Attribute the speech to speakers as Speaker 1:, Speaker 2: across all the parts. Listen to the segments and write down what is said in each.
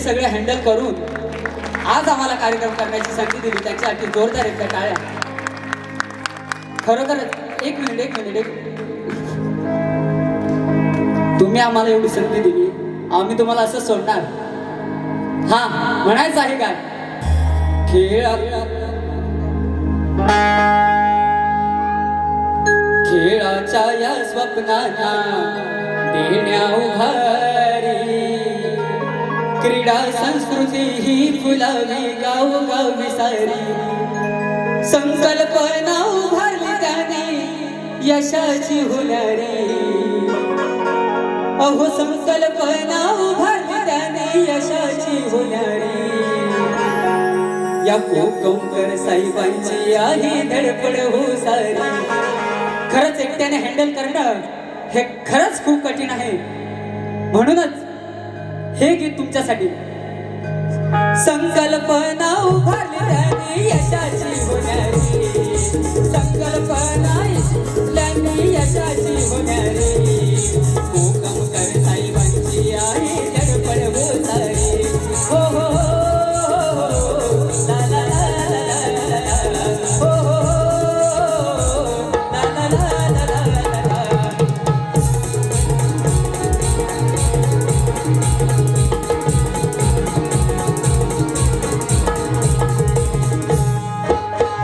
Speaker 1: सगळे हँडल करून आज आम्हाला कार्यक्रम करण्याची संधी दिली त्याच्यासाठी जोरदार एकदा टाळ्या. खरोखरच एक मिनिट तुम्ही आम्हाला एवढी संधी दिली, आम्ही तुम्हाला असं सोडणार? हा म्हणायचं आहे काय? खेळाच्या या स्वप्नांना देण्या उभारी, क्रीडा संस्कृती ही फुलावी गावोगावी सारी. संकल्पना उभारली त्याने यशाची होणारी, अहो संकल्पना उभारली त्याने यशाची होणारी. या कोकणकर साहेबांची आहे धडपड हो सारी. खरंच एकट्याने हँडल करणं हे खरंच खूप कठीण आहे. म्हणूनच हे गीत तुमच्यासाठी. संकल्पना उभारली त्याने यशाची होणारी, संकल्पना उभारली यशाची होणारी. कोकणकर साहेबांची आहे धडपड हो सारी. हो हो ला ला ला ला ला हो हो ला ला ला ला ला.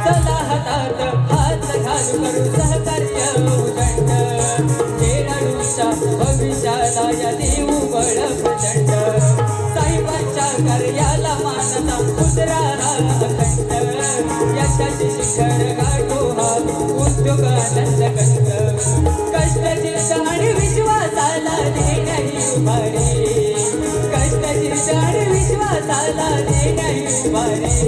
Speaker 1: चला हातात हात घालू करू सहकार्य उदंड, खेळाडूच्या भविष्याला या देऊ बळ प्रचंड. साहेबांच्या कार्याला मानता मुद्रा अखंड, यशाची शिखर गाठो हा उद्योग आनंद कंद. कष्टाची आणि विश्वासाला देण्याही उभारी, कष्टाची आणि विश्वासाला देण्याही उभारी.